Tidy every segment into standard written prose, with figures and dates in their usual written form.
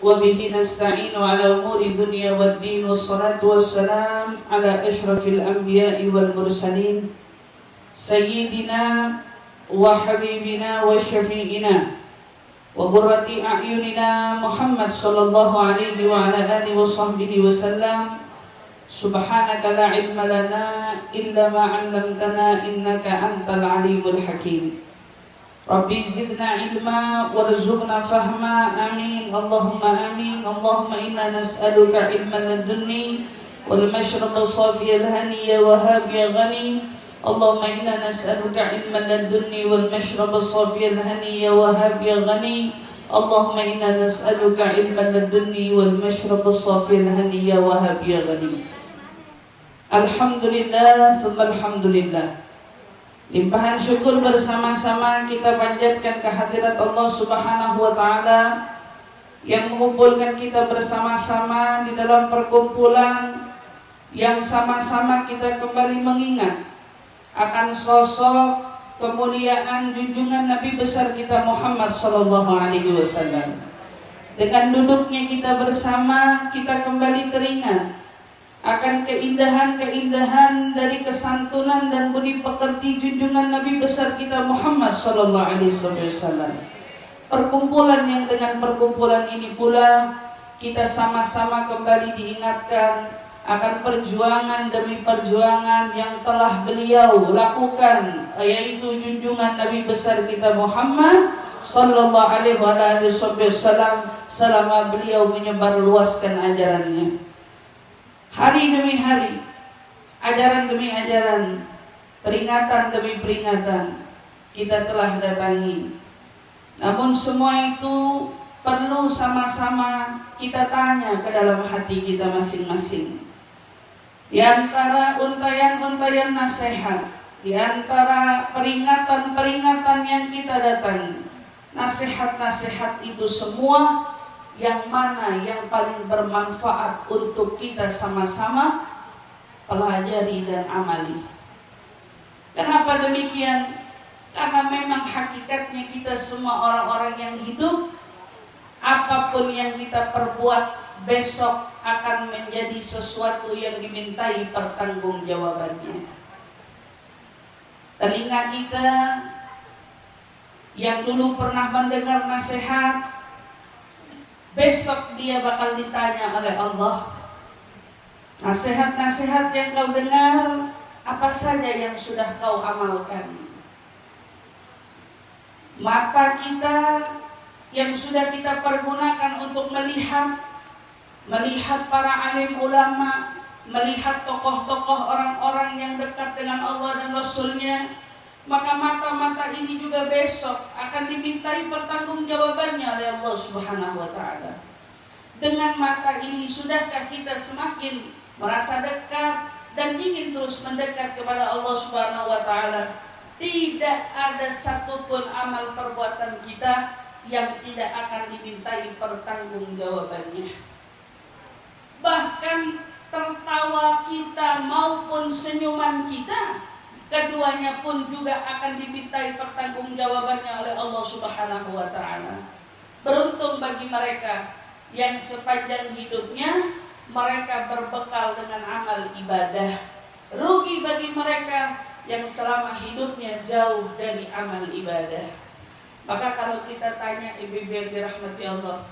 وبه نستعين على أمور الدنيا والدين والصلاة والسلام على أشرف الأنبياء والمرسلين سيدنا وحبيبنا وشفيعنا وقرة أعيننا محمد صلى الله عليه وعلى آله وصحبه وسلم. سبحانك لا علم لنا إلا ما علمتنا إنك أنت العليم الحكيم. ربي زدنا علما وارزقنا فهما آمين اللهم آمين. اللهم إنا نسألك علما لدني والمشرق صافي الهني وهاب يا غني. اللهم إنا نسألك علما لدني والمشرب صافي الهني وهاب يا غني. اللهم إنا نسألك علما لدني والمشرب صافي الهني وهاب يا غني. Alhamdulillah, thumma alhamdulillah. Limpahan syukur bersama-sama kita panjatkan kehadirat Allah Subhanahu wa Ta'ala yang mengumpulkan kita bersama-sama di dalam perkumpulan yang sama-sama kita kembali mengingat akan sosok kemuliaan junjungan Nabi besar kita Muhammad sallallahu alaihi wasallam. Dengan duduknya kita bersama, kita kembali teringat akan keindahan-keindahan dari kesantunan dan budi pekerti junjungan Nabi besar kita Muhammad sallallahu alaihi wasallam. Perkumpulan yang dengan perkumpulan ini pula kita sama-sama kembali diingatkan akan perjuangan demi perjuangan yang telah beliau lakukan, yaitu junjungan Nabi besar kita Muhammad sallallahu alaihi wasallam selama beliau menyebar luaskan ajarannya. Hari demi hari, ajaran demi ajaran, peringatan demi peringatan kita telah datangi. Namun semua itu perlu sama-sama kita tanya ke dalam hati kita masing-masing. Di antara untayan-untayan nasihat, di antara peringatan-peringatan yang kita datangi, nasihat-nasihat itu semua yang mana yang paling bermanfaat untuk kita sama-sama pelajari dan amali. Kenapa demikian? Karena memang hakikatnya kita semua orang-orang yang hidup, apapun yang kita perbuat besok akan menjadi sesuatu yang dimintai pertanggungjawabannya. Telinga kita yang dulu pernah mendengar nasihat, besok dia bakal ditanya oleh Allah, nasihat-nasihat yang kau dengar, apa saja yang sudah kau amalkan? Mata kita yang sudah kita pergunakan untuk melihat para alim ulama, melihat tokoh-tokoh orang-orang yang dekat dengan Allah dan Rasulnya, maka mata-mata ini juga besok akan dimintai pertanggungjawabannya oleh Allah Subhanahu wa Ta'ala. Dengan mata ini sudahkah kita semakin merasa dekat dan ingin terus mendekat kepada Allah Subhanahu wa Ta'ala? Tidak ada satupun amal perbuatan kita yang tidak akan dimintai pertanggungjawabannya. Bahkan tertawa kita maupun senyuman kita, keduanya pun juga akan dimintai pertanggungjawabannya oleh Allah Subhanahu wa Ta'ala. Beruntung bagi mereka yang sepanjang hidupnya mereka berbekal dengan amal ibadah. Rugi bagi mereka yang selama hidupnya jauh dari amal ibadah. Maka kalau kita tanya ibu-ibu yang dirahmati Allah,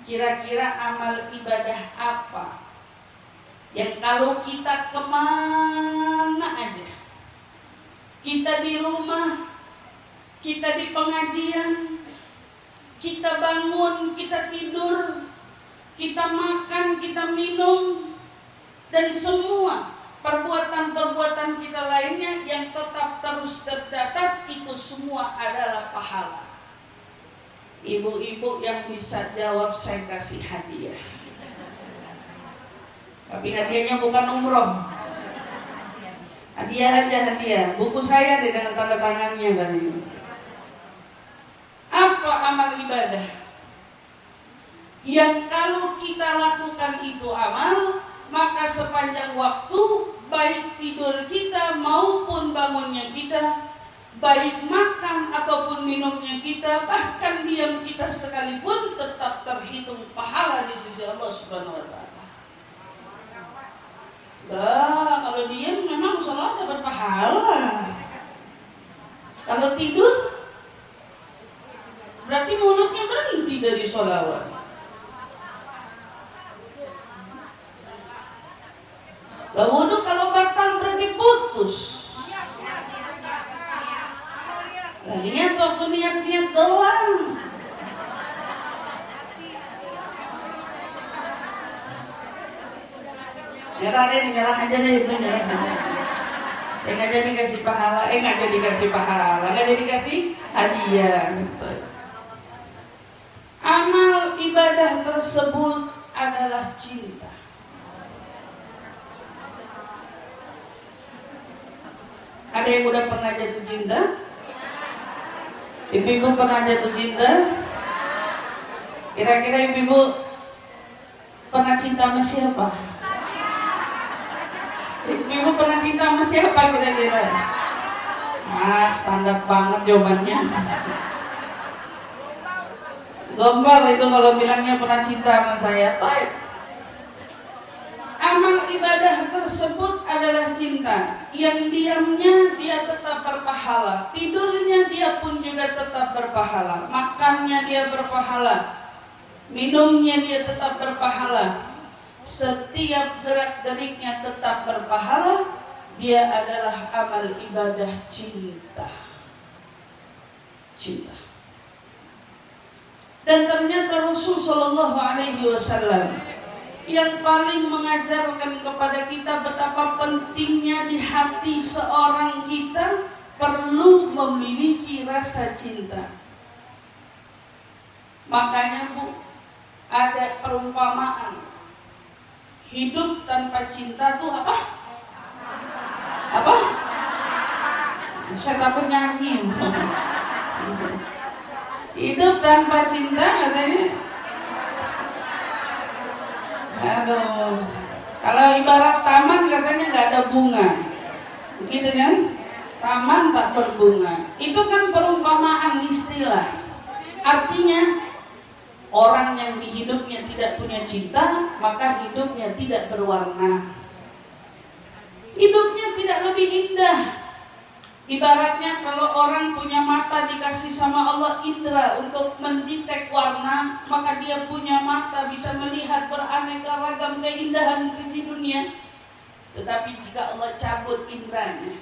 kira-kira amal ibadah apa yang kalau kita kemana aja, kita di rumah, kita di pengajian, kita bangun, kita tidur, kita makan, kita minum, dan semua perbuatan-perbuatan kita lainnya yang tetap terus tercatat, itu semua adalah pahala. Ibu-ibu yang bisa jawab, saya kasih hadiah. Tapi hadiahnya bukan umroh. Hadiah aja, hadiah. Buku saya dengan tanda tangannya kan ini. Apa amal ibadah yang kalau kita lakukan itu amal, maka sepanjang waktu, baik tidur kita maupun bangunnya kita, baik makan ataupun minumnya kita, bahkan diam kita sekalipun, tetap terhitung pahala. pahala di sisi Allah Subhanahu wa taala. Kalau diam memang sholat dapat pahala. Kalau tidur berarti mulutnya berhenti dari sholawat. Lah wudu kalau batal berarti putus. Lah niat waktu niat doang. Nyerah aja deh itu saya nggak jadi kasih pahala, nggak jadi kasih pahala, nggak jadi kasih hadiah. Gitu. Amal ibadah tersebut adalah cinta. Ada yang udah pernah jatuh cinta? Ibu-ibu pernah jatuh cinta? Kira-kira ibu-ibu pernah cinta sama siapa? Ibu pernah cinta sama siapa kira-kira? Standar banget jawabannya. Gombal itu kalau bilangnya pernah cinta sama saya. Amal ibadah tersebut adalah cinta. Yang diamnya dia tetap berpahala, tidurnya dia pun juga tetap berpahala, makannya dia berpahala, minumnya dia tetap berpahala, setiap gerak-geriknya tetap berpahala. Dia adalah amal ibadah cinta. Dan ternyata Rasul Shallallahu Alaihi Wasallam yang paling mengajarkan kepada kita betapa pentingnya di hati seorang kita perlu memiliki rasa cinta. Makanya Bu, ada perumpamaan hidup tanpa cinta tuh apa? Saya takut nyanyi. Hidup tanpa cinta katanya. Aduh, kalau ibarat taman katanya nggak ada bunga, gitu kan? Taman tak berbunga. Itu kan perumpamaan istilah. Artinya orang yang di hidupnya tidak punya cinta, maka hidupnya tidak berwarna. Hidupnya tidak lebih indah. Ibaratnya kalau orang punya mata dikasih sama Allah indera untuk mendetek warna, maka dia punya mata bisa melihat beraneka ragam keindahan sisi dunia. Tetapi jika Allah cabut inderanya,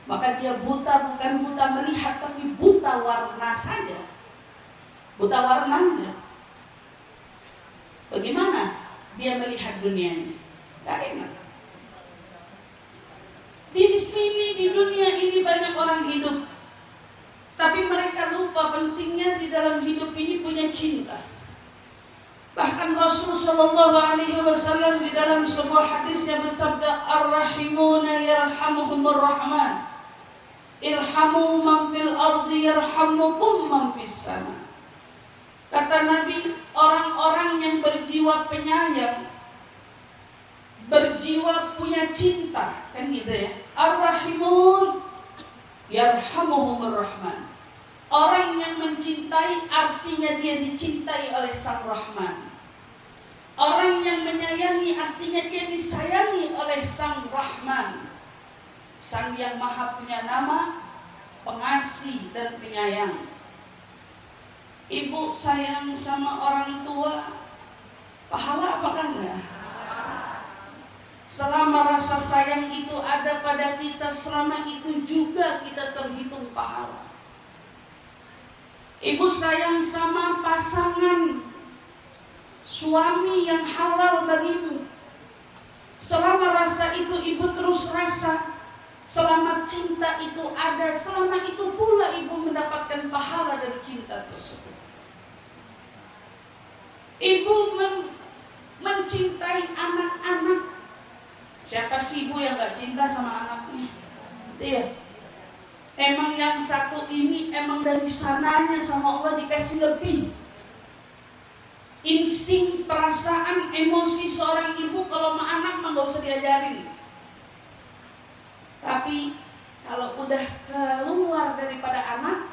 maka dia buta, bukan buta melihat, tapi buta warna saja. Buta warnanya. Bagaimana dia melihat dunianya? Gak enak. Di sini di dunia ini banyak orang hidup, tapi mereka lupa pentingnya di dalam hidup ini punya cinta. Bahkan Rasul Shallallahu Alaihi Wasallam di dalam sebuah hadisnya bersabda, Ar-Rahimuna yarhamuhumur Rahman, irhamu man fil ardi yarhamukum man fis sama. Kata Nabi, orang-orang yang berjiwa penyayang, berjiwa punya cinta, kan gitu ya. Ar-Rahimun yarhamuhumur Rahman. Orang yang mencintai artinya dia dicintai oleh Sang Rahman. Orang yang menyayangi artinya dia disayangi oleh Sang Rahman, Sang yang Maha punya nama, pengasih dan penyayang. Ibu sayang sama orang tua, pahala apakah enggak? Selama rasa sayang itu ada pada kita, selama itu juga kita terhitung pahala. Ibu sayang sama pasangan suami yang halal bagimu, selama rasa itu ibu terus rasa, selama cinta itu ada, selama itu pula ibu mendapatkan pahala dari cinta tersebut. Ibu mencintai anak-anak. Siapa sih ibu yang gak cinta sama anaknya? Itu ya. Emang yang satu ini emang dari sananya sama Allah dikasih lebih. Insting, perasaan, emosi seorang ibu kalau sama anak mah gak usah diajarin. Tapi kalau udah keluar daripada anak,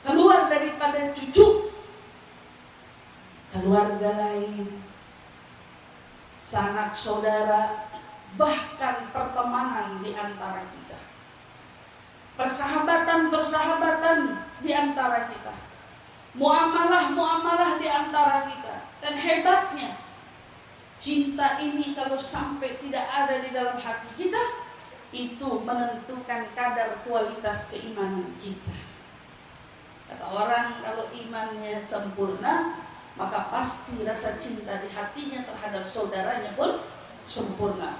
keluar daripada cucu, keluarga lain, sanak saudara, bahkan pertemanan di antara kita, persahabatan di antara kita, muamalah di antara kita. Dan hebatnya, cinta ini kalau sampai tidak ada di dalam hati kita, itu menentukan kadar kualitas keimanan kita. Kata orang, kalau imannya sempurna, maka pasti rasa cinta di hatinya terhadap saudaranya pun sempurna.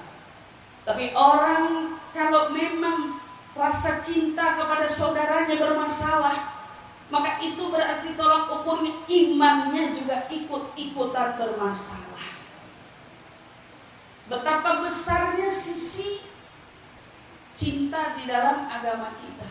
Tapi orang kalau memang rasa cinta kepada saudaranya bermasalah, maka itu berarti tolak ukurnya imannya juga ikut-ikutan bermasalah. Betapa besarnya sisi cinta di dalam agama kita.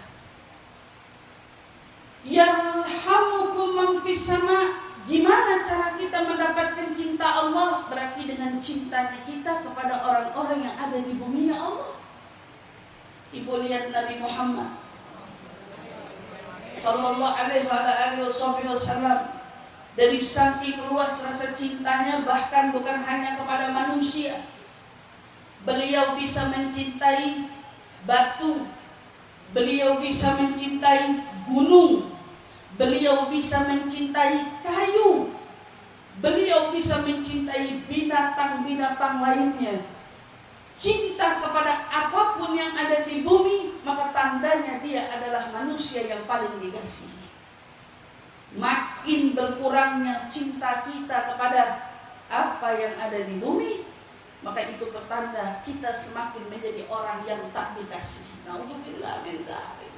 Yarhamukum man fis sama. Gimana cara kita mendapatkan cinta Allah? Berarti dengan cintanya kita kepada orang-orang yang ada di bumi Allah. Ibu lihat Nabi Muhammad sallallahu alaihi wasallam, dari saking luas rasa cintanya, bahkan bukan hanya kepada manusia, beliau bisa mencintai batu, beliau bisa mencintai gunung, beliau bisa mencintai kayu, beliau bisa mencintai binatang-binatang lainnya. Cinta kepada apapun yang ada di bumi, maka tandanya dia adalah manusia yang paling dikasihi. Makin berkurangnya cinta kita kepada apa yang ada di bumi, maka itu pertanda kita semakin menjadi orang yang tak dikasihi. Nauzubillah min dzalik.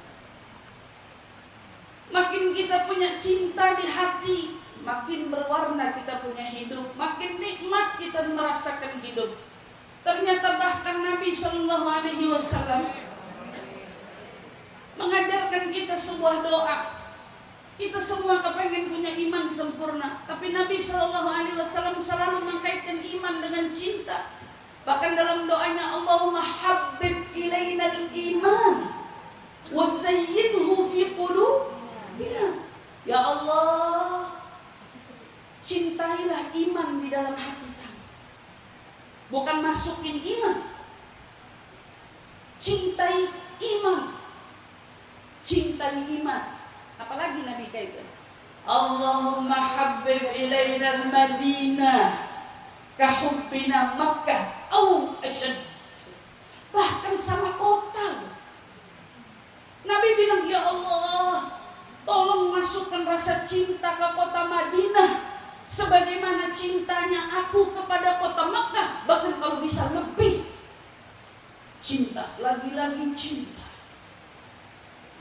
Makin kita punya cinta di hati, makin berwarna kita punya hidup, makin nikmat kita merasakan hidup. Ternyata bahkan Nabi Shallallahu Alaihi Wasallam mengajarkan kita sebuah doa. Kita semua kepengen punya iman sempurna, tapi Nabi Shallallahu Alaihi Wasallam selalu mengkaitkan iman dengan cinta. Bahkan dalam doanya, Allahumma habbib ilainal iman wa zayyinhu fi qulubina. Ya Allah, cintailah iman di dalam hati kami. Bukan masukin iman, cintai iman, cintai iman. Apalagi Nabi kaitkan, Allahumma habbib ilainal Madinah kahubbina Makkah au asyad. Bahkan sama kota, Nabi bilang, ya Allah, tolong masukkan rasa cinta ke kota Madinah sebagaimana cintanya aku kepada kota Makkah, bahkan kalau bisa lebih cinta, lagi-lagi cinta.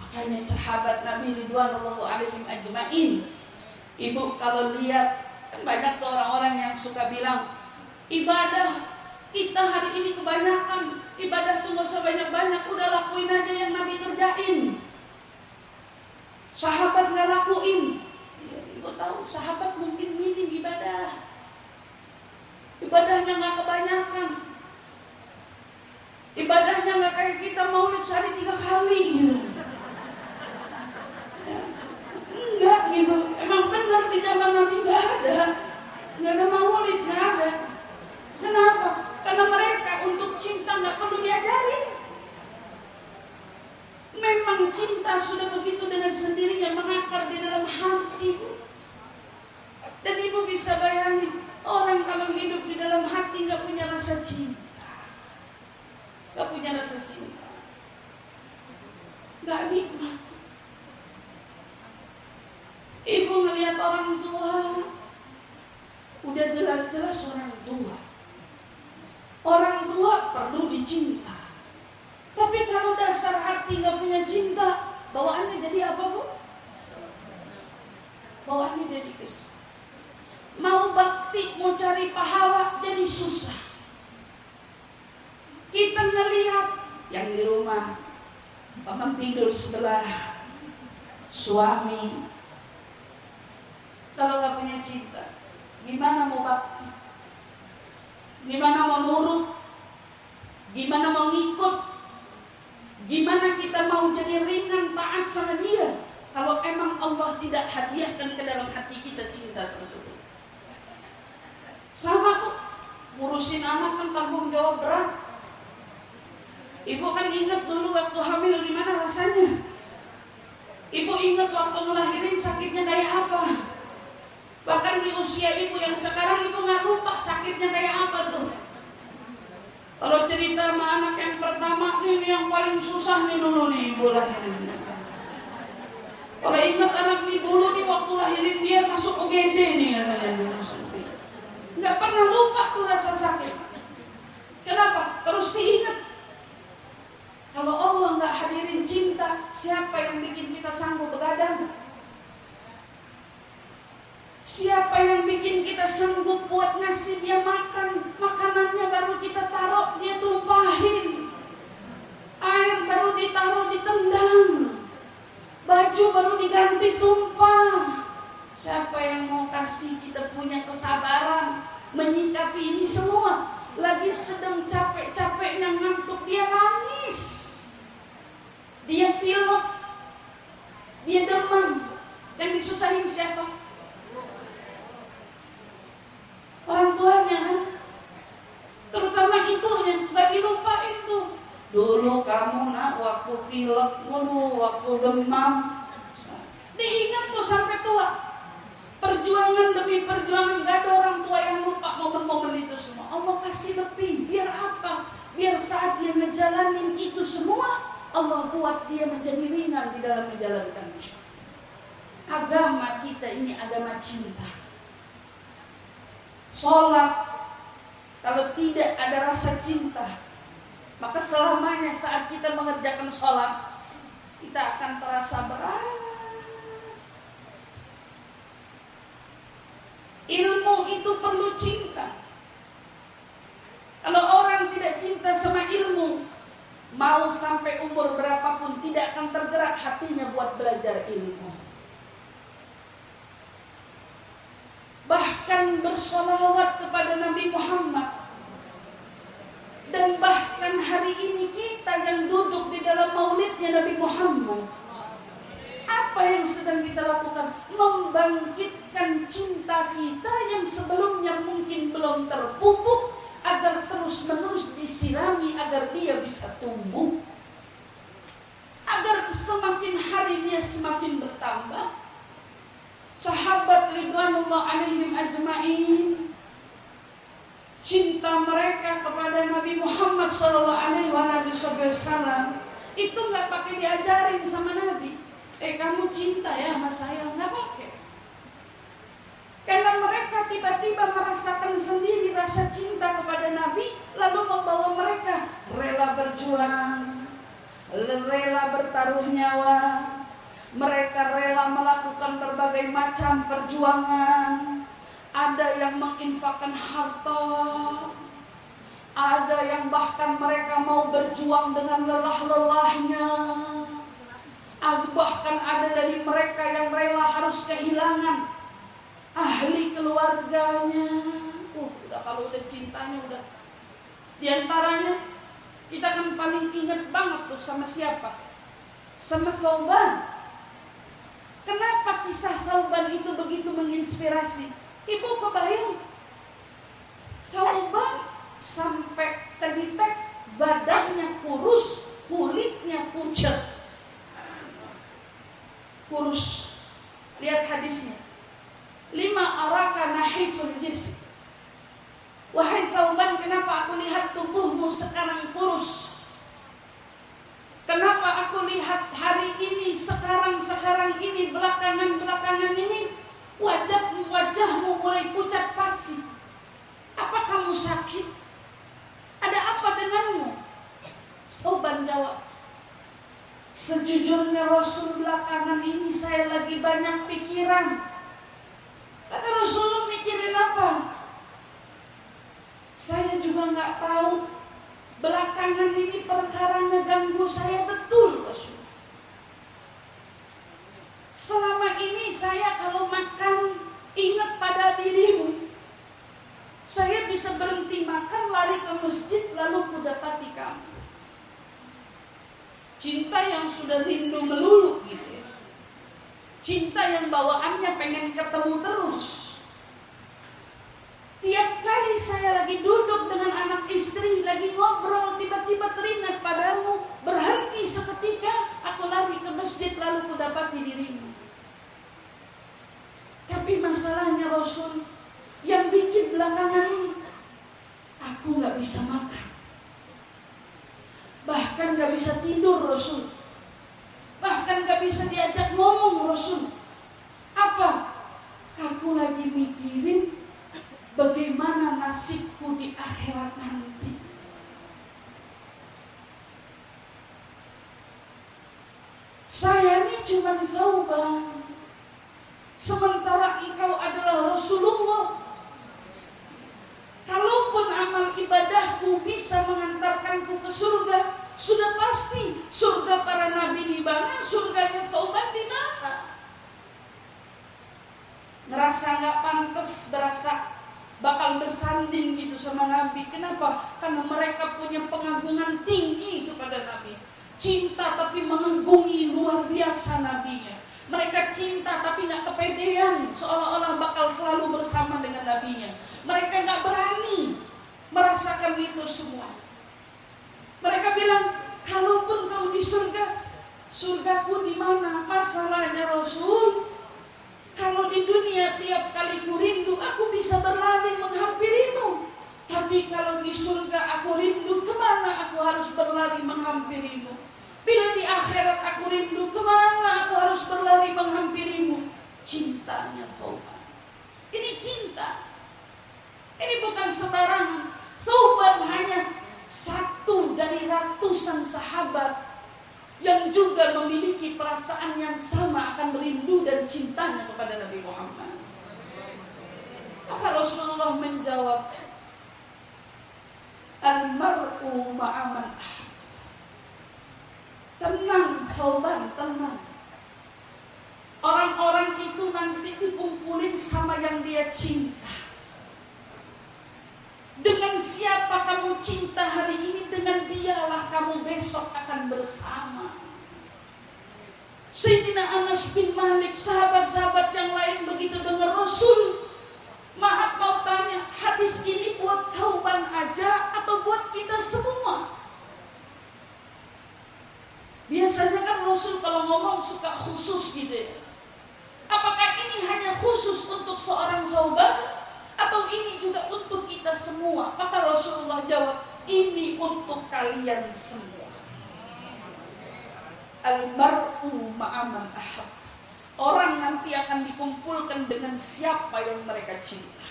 Makanya sahabat Nabi ridwanullahu alaihim ajmain, ibu kalau lihat, kan banyak tuh orang-orang yang suka bilang, ibadah kita hari ini kebanyakan, ibadah tuh gak usah banyak-banyak, udah lakuin aja yang Nabi kerjain. Sahabat gak lakuin. Ibu tahu sahabat mungkin minim ibadah, ibadahnya gak kebanyakan, ibadahnya gak kayak kita maulid sehari 3 kali gitu. Enggak gitu, emang benar di zaman Nabi gak ada maulid, gak ada. Kenapa? Karena mereka untuk cinta gak perlu diajarin. Memang cinta sudah begitu dengan sendirinya mengakar di dalam hati. Dan ibu bisa bayangin, orang kalau hidup di dalam hati gak punya rasa cinta, gak punya rasa cinta, gak nikmat. Ibu ngelihat orang tua, udah jelas-jelas orang tua perlu dicinta. Tapi kalau dasar hati gak punya cinta, bawaannya jadi apa bu? Bawaannya jadi kesal. Mau bakti, mau cari pahala jadi susah. Kita ngelihat yang di rumah, teman tidur sebelah, suami, kalau gak punya cinta, gimana mau bakti? Gimana mau nurut? Gimana mau ngikut? Gimana kita mau jadi ringan taat sama dia? Kalau emang Allah tidak hadiahkan ke dalam hati kita cinta tersebut. Ngurusin anak kan tanggung jawab berat. Ibu kan ingat dulu waktu hamil gimana rasanya. Ibu ingat waktu ngelahirin sakitnya kayak apa. Bahkan di usia ibu yang sekarang ibu gak lupa sakitnya kayak apa tuh. Kalau cerita sama anak yang pertama ini yang paling susah nih dulu nih ibu lahirin. Kalau ingat anak nih dulu nih waktu lahirin dia masuk UGD nih katanya. Nggak pernah lupa tuh rasa sakit. Kenapa? Terus diingat. Kalau Allah nggak hadirin cinta, siapa yang bikin kita sanggup begadang? Siapa yang bikin kita sanggup buat ngasih dia makan? Makanannya baru kita taruh, dia tumpahin. Air baru ditaruh, ditendang. Baju baru diganti tumpah. Siapa yang mau kasih kita punya kesabaran menyikapi ini semua? Lagi sedang capek-capeknya ngantuk, dia nangis, dia pilek, dia demam. Yang disusahin siapa? Orang tuanya kan? Terutama ibunya, gak dilupain tuh. Dulu kamu nak waktu pilek, dulu waktu demam. Diingat tuh sampai tua. Perjuangan demi perjuangan, gak ada orang tua yang lupa momen-momen itu semua. Allah kasih lebih, biar apa? Biar saat dia ngejalanin itu semua, Allah buat dia menjadi ringan di dalam menjalankannya. Agama kita ini agama cinta. Sholat, kalau tidak ada rasa cinta, maka selamanya saat kita mengerjakan sholat, kita akan terasa berat. Ilmu itu perlu cinta. Kalau orang tidak cinta sama ilmu, mau sampai umur berapapun tidak akan tergerak hatinya buat belajar ilmu. Bahkan bersolawat kepada Nabi Muhammad. Dan bahkan hari ini kita yang duduk di dalam maulidnya Nabi Muhammad, apa yang sedang kita lakukan? Membangkitkan cinta kita yang sebelumnya mungkin belum terpupuk, agar terus-menerus disirami, agar dia bisa tumbuh, agar semakin hari dia semakin bertambah. Sahabat ridwanullah alaihim ajma'in, cinta mereka kepada Nabi Muhammad SAW itu nggak pakai diajarin sama Nabi. Kamu cinta ya sama saya, nggak pakai. Karena mereka tiba-tiba merasakan sendiri rasa cinta kepada Nabi, lalu membawa mereka rela berjuang, rela bertaruh nyawa. Mereka rela melakukan berbagai macam perjuangan. Ada yang menginfakkan harta, ada yang bahkan mereka mau berjuang dengan lelah-lelahnya. Bahkan ada dari mereka yang rela harus kehilangan ahli keluarganya. Udah kalau udah cintanya udah. Di antaranya kita kan paling ingat banget tuh sama siapa? Sama Thauban. Kenapa kisah Thauban itu begitu menginspirasi? Ibu kebayang, Thauban sampai kedetek badannya kurus, kulitnya pucat. Kurus. Lihat hadisnya. 5 araka nahiful jism. Wahai Thauban, kenapa aku lihat tubuhmu sekarang kurus? Kenapa aku lihat hari ini, sekarang ini, belakangan ini wajahmu mulai pucat pasi? Apa kamu sakit? Ada apa denganmu? Thauban jawab, sejujurnya Rasul belakangan ini saya lagi banyak pikiran. Kata Rasulullah, mikirin apa? Saya juga gak tahu. Belakangan ini perkara ngeganggu saya betul, Rasul. Selama ini saya kalau makan ingat pada dirimu. Saya bisa berhenti makan, lari ke masjid, lalu kudapati kamu. Cinta yang sudah rindu melulu gitu ya. Cinta yang bawaannya pengen ketemu terus. Tiap kali saya lagi duduk istri lagi ngobrol, tiba-tiba teringat padamu, berhenti seketika, aku lari ke masjid lalu kudapati dirimu. Tapi masalahnya Rasul, yang bikin belakangan ini, aku gak bisa makan, bahkan gak bisa tidur Rasul, bahkan gak bisa diajak ngomong Rasul. Apa? Aku lagi mikirin bagaimana nasibku di akhirat nanti. Saya ini cuma Thauban, sementara engkau adalah Rasulullah. Kalaupun amal ibadahku bisa mengantarkanku ke surga, sudah pasti surga para nabi di mana, surganya Thauban di mana? Ngerasa gak pantas, berasa bakal bersanding gitu sama Nabi. Kenapa? Karena mereka punya pengagungan tinggi kepada Nabi. Cinta tapi mengagungi luar biasa Nabinya. Mereka cinta tapi gak kepedean, seolah-olah bakal selalu bersama dengan Nabinya. Mereka gak berani merasakan itu semua. Mereka bilang, kalaupun kau di surga, surgaku di mana? Masalahnya Rasul, kalau di dunia tiap kali ku rindu, aku bisa berlari menghampirimu. Tapi kalau di surga aku rindu, kemana aku harus berlari menghampirimu? Bila di akhirat aku rindu, kemana aku harus berlari menghampirimu? Cintanya Thauban. Ini cinta. Ini bukan sembarangan. Thauban hanya satu dari ratusan sahabat yang juga memiliki perasaan yang sama akan rindu dan cintanya kepada Nabi Muhammad. Maka Rasulullah menjawab, Al-mar'u ma'aman ahab. Tenang Thauban, tenang. Orang-orang itu nanti dikumpulin sama yang dia cinta. Dengan siapa kamu cinta hari ini, dengan dialah kamu besok akan bersama. Sayyidina Anas bin Malik, sahabat-sahabat yang lain begitu dengar Rasul. Maaf mau tanya, hadis ini buat Thauban aja atau buat kita semua? Biasanya kan Rasul kalau ngomong suka khusus gitu ya. Apakah ini hanya khusus untuk seorang Thauban? Atau ini juga untuk kita semua? Maka Rasulullah jawab, ini untuk kalian semua. Al-mar'u ma'aman ahab. Orang nanti akan dikumpulkan dengan siapa yang mereka cinta.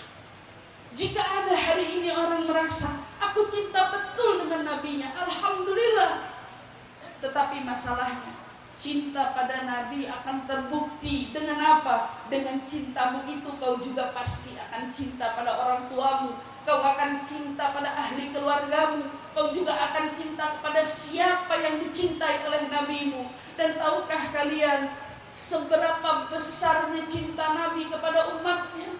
Jika ada hari ini orang merasa, aku cinta betul dengan nabinya, alhamdulillah. Tetapi masalahnya, cinta pada Nabi akan terbukti dengan apa? Dengan cintamu itu kau juga pasti akan cinta pada orang tuamu. Kau akan cinta pada ahli keluargamu. Kau juga akan cinta kepada siapa yang dicintai oleh nabimu. Dan tahukah kalian seberapa besarnya cinta Nabi kepada umatnya?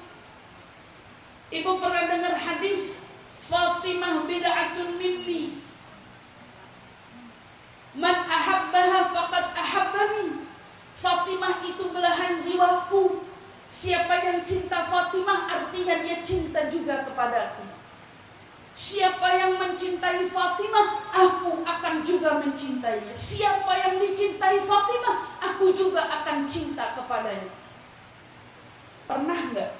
Ibu pernah dengar hadis Fatimah bid'atun minni, man ahabbaha faqad ahabbani. Fatimah itu belahan jiwaku. Siapa yang cinta Fatimah artinya dia cinta juga kepadaku. Siapa yang mencintai Fatimah, aku akan juga mencintainya. Siapa yang dicintai Fatimah, aku juga akan cinta kepadanya. Pernah enggak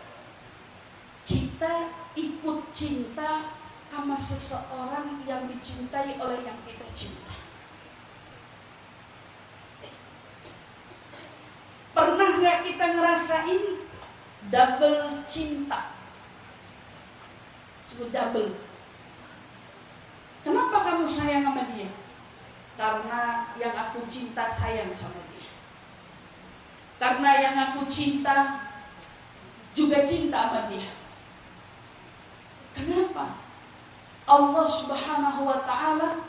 kita ikut cinta sama seseorang yang dicintai oleh yang kita cinta? Pernah gak kita ngerasain double cinta? Sebut double. Kenapa kamu sayang sama dia? Karena yang aku cinta sayang sama dia. Karena yang aku cinta juga cinta sama dia. Kenapa? Allah Subhanahu wa ta'ala,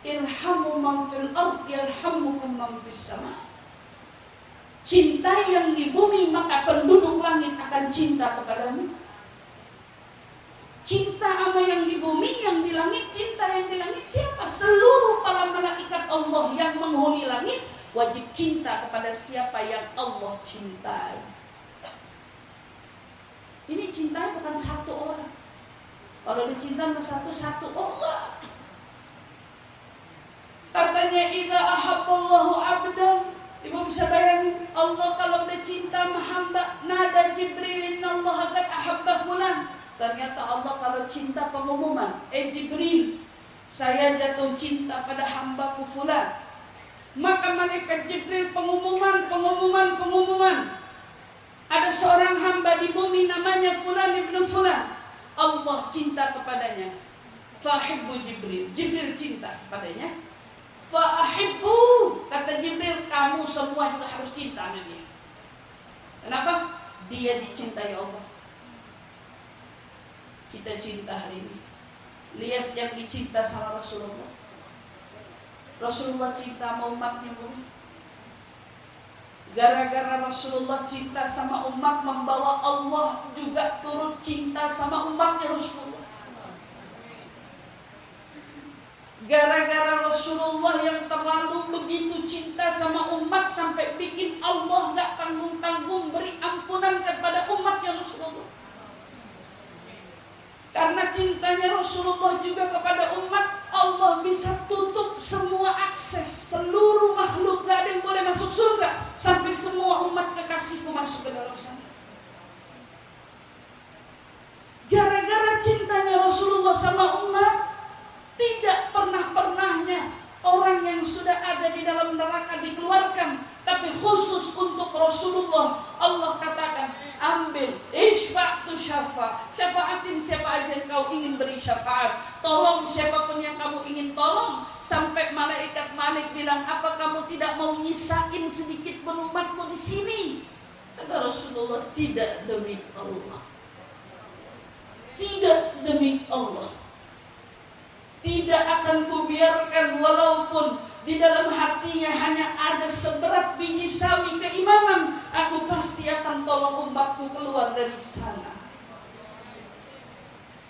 irhamu man fil ard yarhamukum man fis sama. Cinta yang di bumi, maka penduduk langit akan cinta kepadamu. Cinta sama yang di bumi, yang di langit. Cinta yang di langit siapa? Seluruh para malaikat Allah yang menghuni langit wajib cinta kepada siapa yang Allah cintai. Ini cinta bukan satu orang. Kalau dicinta satu-satu, oh enggak. Katanya idza ahabballahu abdan, ibu bisa bayangin Allah kalau udah cinta sama hamba, nada Jibril innallaha qad ahabba fulan. Ternyata Allah kalau cinta pengumuman, Jibril, saya jatuh cinta pada hambaku fulan. Maka malaikat Jibril pengumuman. Ada seorang hamba di bumi namanya fulan ibnu fulan. Allah cinta kepadanya. Fahibbu Jibril. Jibril cinta kepadanya. Fahibbu, kata Jibril, kamu semua juga harus cinta sama dia. Kenapa? Dia dicintai Allah. Kita cinta hari ini. Lihat yang dicinta sama Rasulullah. Rasulullah cinta sama umatnya, Bu. Gara-gara Rasulullah cinta sama umat, membawa Allah juga turut cinta sama umatnya Rasulullah. Gara-gara Rasulullah yang terlalu begitu cinta sama umat, sampai bikin Allah gak tanggung-tanggung beri ampunan kepada umatnya Rasulullah. Karena cintanya Rasulullah juga kepada umat, Allah bisa tutup semua akses seluruh makhluk, gak ada yang boleh masuk surga sampai semua umat kekasihku masuk ke dalam sana. Gara-gara cintanya Rasulullah sama umat, tidak pernah-pernahnya orang yang sudah ada di dalam neraka dikeluarkan. Tapi khusus untuk Rasulullah, Allah katakan, ambil, isfa'tu syafa', syafa'atin siapa aja yang kau ingin beri syafaat, tolong siapapun yang kamu ingin tolong. Sampai malaikat Malik bilang, apa kamu tidak mau nyisain sedikit pun umatmu di sini? Kata Rasulullah, tidak demi Allah. Tidak demi Allah. Tidak akan kubiarkan walaupun di dalam hatinya hanya ada seberat biji sawi keimanan, aku pasti akan tolong umatku keluar dari sana.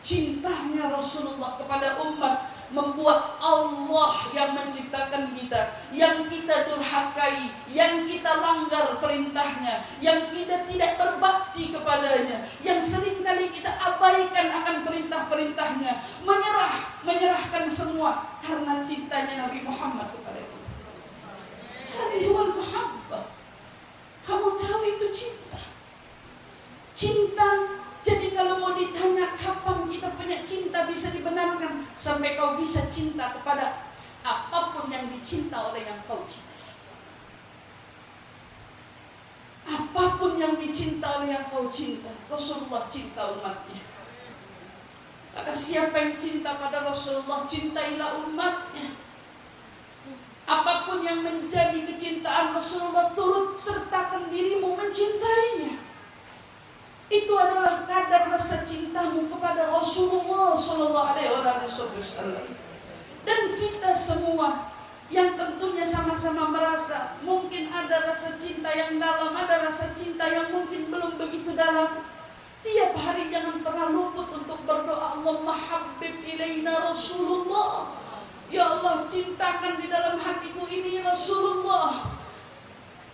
Cintanya Rasulullah kepada umat membuat Allah yang menciptakan kita, yang kita durhakai, yang kita langgar perintahnya, yang kita tidak berbakti kepadanya, yang seringkali kita abaikan akan perintah-perintahnya, menyerahkan semua karena cintanya Nabi Muhammad kepada kita. Hadhihi wal muhabbah. Kamu tahu itu cinta. Cinta. Jadi kalau mau ditanya kapan kita punya cinta bisa dibenarkan, sampai kau bisa cinta kepada apapun yang dicinta oleh yang kau cintai. Apapun yang dicinta oleh yang kau cinta, Rasulullah cinta umatnya. Maka siapa yang cinta pada Rasulullah, cintailah umatnya. Apapun yang menjadi kecintaan Rasulullah, turut sertakan dirimu mencintainya. Itu adalah kadar rasa cintamu kepada Rasulullah Sallallahu Alaihi Wasallam. Dan kita semua yang tentunya sama-sama merasa mungkin ada rasa cinta yang dalam, ada rasa cinta yang mungkin belum begitu dalam. Tiap hari jangan pernah luput untuk berdoa, Allahumma habbib ilaina Rasulullah. Ya Allah, cintakan di dalam hatiku ini Rasulullah.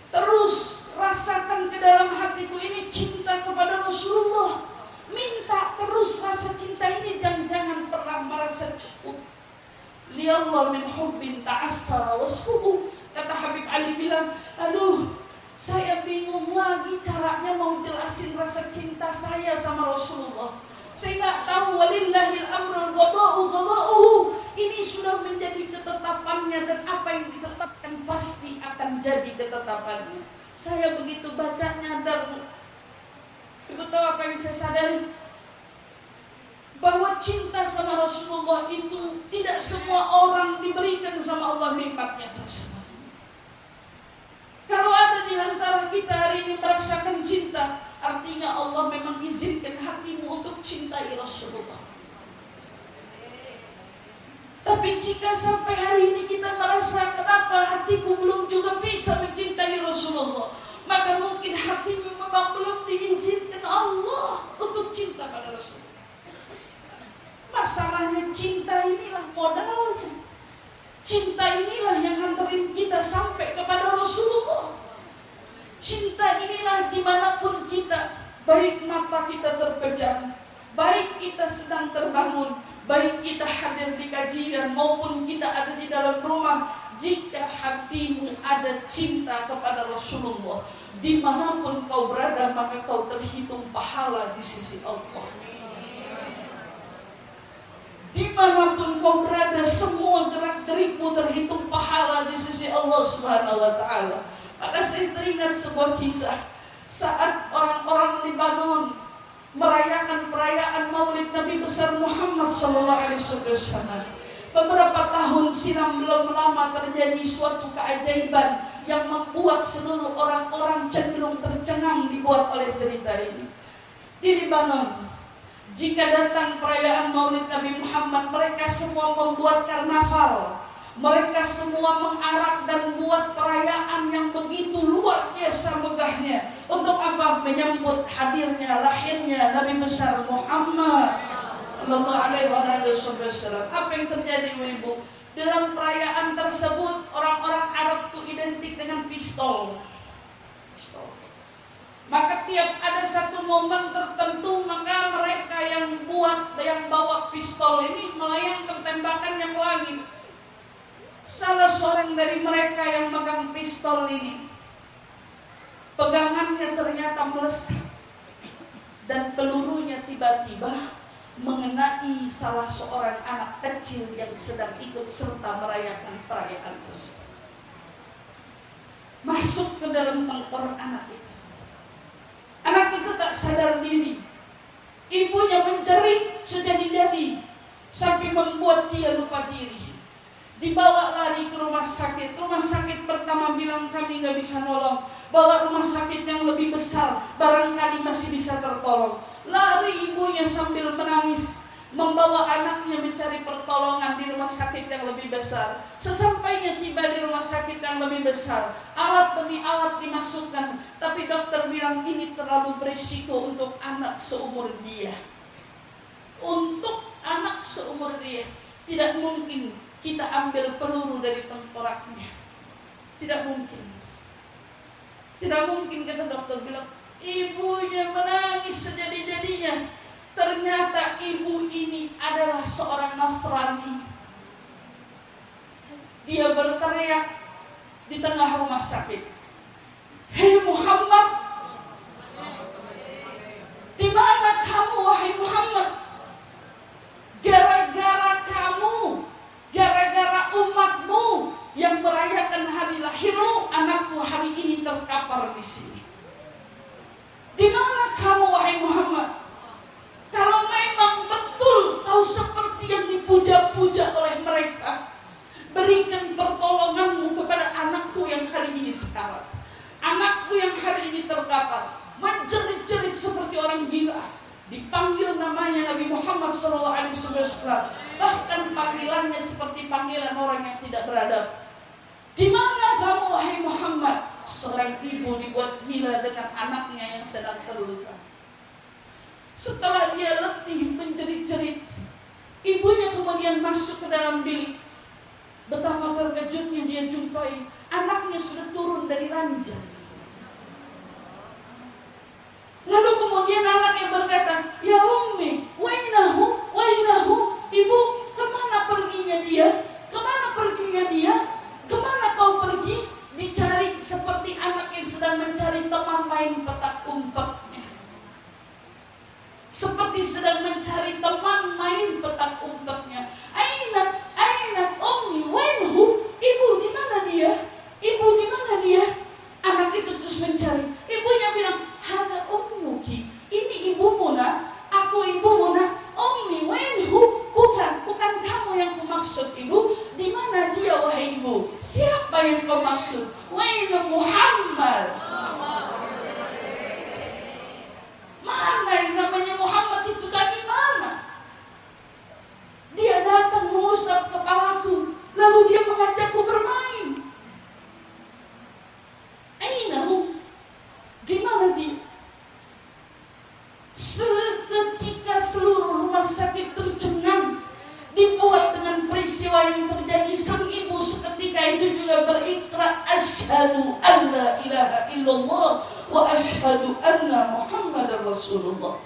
Terus rasakan ke dalam hatiku ini cinta kepada Rasulullah. Minta terus rasa cinta ini, jangan pernah merasa cukup. Li Allah min hubbin ta'assara wasfuhu. Kata Habib Ali bilang, aduh, saya bingung lagi caranya mau jelasin rasa cinta saya sama Rasulullah. Saya nggak tahu, walillahil amrul qada'u. Ini sudah menjadi ketetapannya, dan apa yang ditetapkan pasti akan jadi ketetapannya. Saya begitu baca nyadar. Ibu tahu apa yang saya sadari? Bahwa cinta sama Rasulullah itu tidak semua orang diberikan sama Allah nikmatnya tersebut. Kalau ada di antara kita hari ini merasakan cinta, artinya Allah memang izinkan hatimu untuk cintai Rasulullah. Tapi jika sampai hari ini kita merasa kenapa hatiku belum juga bisa mencintai Rasulullah, maka mungkin hatimu memang belum diizinkan Allah untuk cinta pada Rasulullah. Masalahnya cinta inilah modalnya. Cinta inilah yang hantarin kita sampai kepada Rasulullah. Cinta inilah dimanapun kita, baik mata kita terpejam, baik kita sedang terbangun, baik kita hadir di kajian maupun kita ada di dalam rumah, jika hatimu ada cinta kepada Rasulullah, dimanapun kau berada, maka kau terhitung pahala di sisi Allah. Dimanapun kau berada, semua gerak-gerikmu terhitung pahala di sisi Allah Subhanahu wa Ta'ala. Maka saya teringat sebuah kisah saat orang-orang Lebanon merayakan perayaan Maulid Nabi besar Muhammad SAW. Beberapa tahun silam belum lama terjadi suatu keajaiban yang membuat seluruh orang-orang cenderung tercengang dibuat oleh cerita ini. Di Lebanon, jika datang perayaan Maulid Nabi Muhammad, mereka semua membuat karnaval. Mereka semua mengarak dan buat perayaan yang begitu luar biasa megahnya. Untuk apa? Menyambut hadirnya, lahirnya Nabi besar Muhammad sallallahu alaihi wasallam. Apa yang terjadi, Ibu? Dalam perayaan tersebut, orang-orang Arab itu identik dengan pistol. Maka tiap ada satu momen tertentu, maka mereka yang bawa pistol ini melayangkan tembakannya ke langit. Salah seorang dari mereka yang megang pistol ini, pegangannya ternyata meleset dan pelurunya tiba-tiba mengenai salah seorang anak kecil yang sedang ikut serta merayakan perayaan tersebut. Masuk ke dalam tengkorak anak itu. Anak itu tak sadar diri. Ibunya menjerit sejadi-jadi sampai membuat dia lupa diri. Dibawa lari ke rumah sakit. Rumah sakit pertama bilang kami gak bisa nolong. Bawa rumah sakit yang lebih besar, barangkali masih bisa tertolong. Lari ibunya sambil menangis, membawa anaknya mencari pertolongan di rumah sakit yang lebih besar. Sesampainya tiba di rumah sakit yang lebih besar, alat demi alat dimasukkan, tapi dokter bilang ini terlalu berisiko untuk anak seumur dia. Untuk anak seumur dia, tidak mungkin kita ambil peluru dari tengkoraknya. Tidak mungkin. Tidak mungkin, kata dokter bilang. Ibunya menangis sejadi-jadinya. Ternyata ibu ini adalah seorang Nasrani. Dia berteriak di tengah rumah sakit, "Hei Muhammad, di mana kamu wahai Muhammad? Gara-gara kamu, gara-gara umatmu yang merayakan hari lahirmu, anakku hari ini terkapar di sini. Di mana kamu wahai Muhammad? Kalau memang betul kau seperti yang dipuja-puja oleh mereka, berikan pertolonganmu kepada anakku yang hari ini sekarat, anakku yang hari ini terkapar." Menjerit-jerit seperti orang gila. Dipanggil namanya Nabi Muhammad SAW. Bahkan panggilannya seperti panggilan orang yang tidak beradab. "Di mana kamu wahai Muhammad?" Seorang ibu dibuat gila dengan anaknya yang sedang terluka. Setelah dia letih menjerit-jerit, ibunya kemudian masuk ke dalam bilik. Betapa terkejutnya dia jumpai anaknya sudah turun dari ranjang. Lalu kemudian anaknya berkata, "Ya Ummi, wainahu, ibu, kemana perginya dia? Kemana perginya dia? Kemana kau pergi?" Dicari seperti anak yang sedang mencari teman main petak umpetnya. Seperti sedang mencari teman main petak umpetnya. Aina Ummi, wainahu, ibu di mana dia? Ibu di mana dia? Anak itu terus mencari. Ibunya bilang, "Hada ummuki, ini ibumu nak, aku ibumu nak." "Ummi, wainahu, bukan kamu yang kumaksud ibu. Di mana dia wahai ibu? Siapa yang kau maksud?" "Waina Muhammad." Mana yang namanya Muhammad itu dari mana? Dia datang mengusap kepalaku, lalu dia mengajakku bermain. Ainahu, di mana dia? Seketika seluruh rumah sakit tercengang, dibuat dengan peristiwa yang terjadi. Sang ibu seketika itu juga berikrar, "Asyhadu an la ilaha illallah wa asyhadu anna Muhammadar Rasulullah."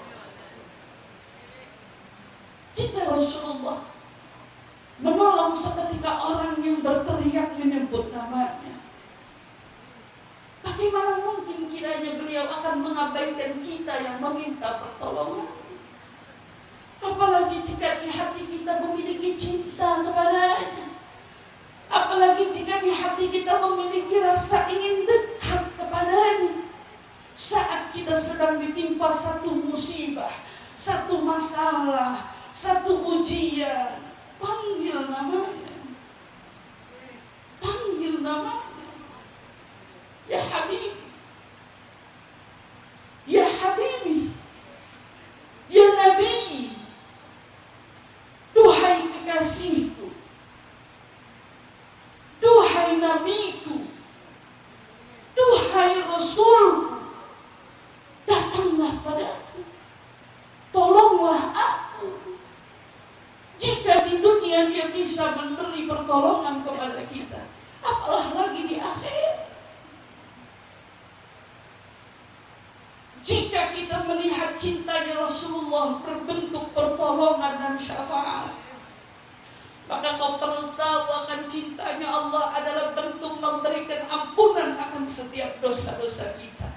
Jika Rasulullah menolong seketika orang yang berteriak menyebut namanya, bagaimana mungkin kiranya beliau akan mengabaikan kita yang meminta pertolongan? Apalagi jika di hati kita memiliki cinta kepadanya, apalagi jika di hati kita memiliki rasa ingin dekat kepadanya. Saat kita sedang ditimpa satu musibah, satu masalah, satu ujian, panggil namanya. Panggil namanya. Ya Habib, ya Habibi, ya Nabi, duhai kekasihku, duhai nabiku, duhai Rasulku, datanglah padaku, tolonglah aku. Jika di dunia dia bisa memberi pertolongan kepada kita, apalah lagi di akhir. Jika kita melihat cintanya Rasulullah berbentuk pertolongan dan syafaat, maka kau perlu tahu akan cintanya Allah adalah bentuk memberikan ampunan akan setiap dosa-dosa kita.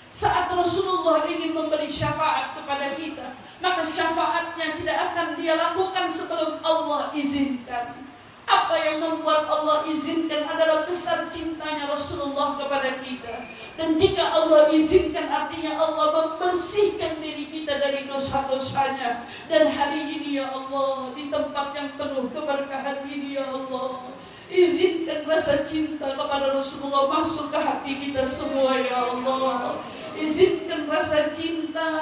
Saat Rasulullah ingin memberi syafaat kepada kita, maka syafaatnya tidak akan dia lakukan sebelum Allah izinkan. Apa yang membuat Allah izinkan adalah besar cintanya Rasulullah kepada kita. Dan jika Allah izinkan, artinya Allah membersihkan diri kita dari dosa-dosanya. Dan hari ini ya Allah, di tempat yang penuh keberkahan ini ya Allah, izinkan rasa cinta kepada Rasulullah masuk ke hati kita semua ya Allah. Izinkan rasa cinta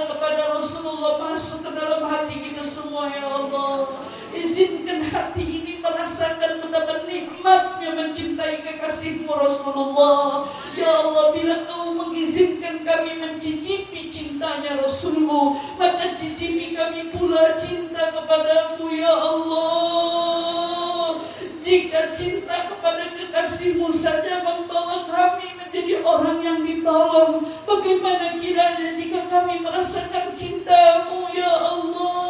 kepada Rasulullah masuk ke dalam hati kita semua ya Allah. Izinkan hati ini merasakan betapa nikmatnya mencintai kekasihmu Rasulullah. Ya Allah, bila kau mengizinkan kami mencicipi cintanya Rasulmu, maka cicipi kami pula cinta kepadamu ya Allah. Jika cinta kepada kekasihmu saja membawa kami menjadi orang yang ditolong, bagaimana kiranya jika kami merasakan cintamu ya Allah?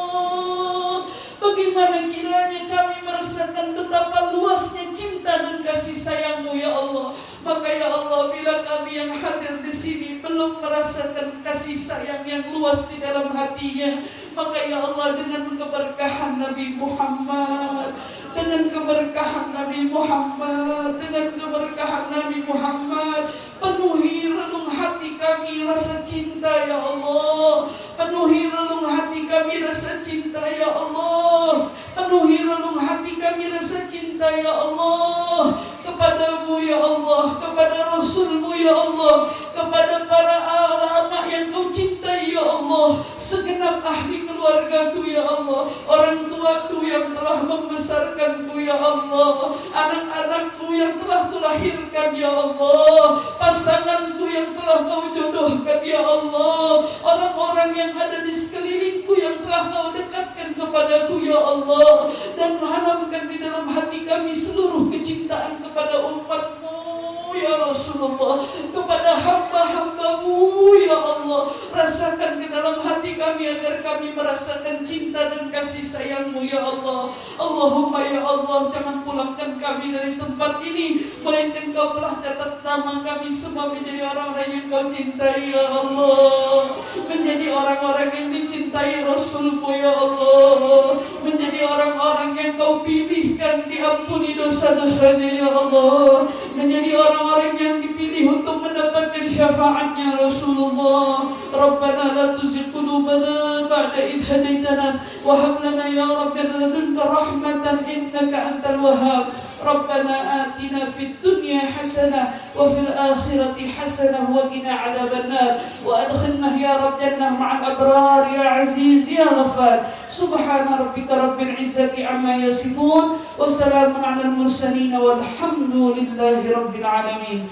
Bagaimana kiranya kami merasakan betapa luasnya cinta dan kasih sayangmu ya Allah? Maka ya Allah, bila kami yang hadir di sini belum merasakan kasih sayang yang luas di dalam hatinya, maka ya Allah, dengan keberkahan Nabi Muhammad, dengan keberkahan Nabi Muhammad, dengan keberkahan Nabi Muhammad, penuhi relung hati kami rasa cinta ya Allah. Penuhi relung hati kami rasa cinta ya Allah. Penuhi relung hati kami rasa cinta ya Allah kepadamu ya Allah, kepada Rasulmu ya Allah, kepada para ulama yang kau cintai ya Allah, segenap ahli keluargaku ya Allah, orang tuaku yang telah membesarkanku ya Allah, anak-anakku yang telah kulahirkan ya Allah, pasanganku yang telah kau jodohkan ya Allah, orang-orang yang ada di sekelilingku yang telah kau dekatkan kepadaku ya Allah, dan tanamkan di dalam hati kami seluruh kecintaan kepada umatmu ya Rasulullah, kepada hamba-hambamu ya Allah. Rasakan ke dalam hati kami agar kami merasakan cinta dan kasih sayangmu ya Allah. Allahumma ya Allah, jangan pulangkan kami dari tempat ini, melainkan kau telah catat nama kami semua menjadi orang-orang yang kau cintai ya Allah, menjadi orang-orang yang dicintai Rasulmu ya Allah, menjadi orang-orang yang kau pilihkan diampuni dosa-dosanya ya Allah, menjadi orang-orang yang dipilih untuk mendapatkan syafaatnya Rasulullah. Rabbana la tuzigh qulubana ba'da idh hadaitana wa hab lana ya rabbi min ladunka rahmatan innaka antal wahhab. Rabbana atina fid dunya hasanah wa fil akhirati hasanah wa qina adzabannar wa adkhilna ya rabb jannah ma'al abrar ya aziz ya ghaffar. Subhana rabbika rabbil izzati amma yasifun wa salamun 'alal mursalin walhamdulillahi rabbil alamin.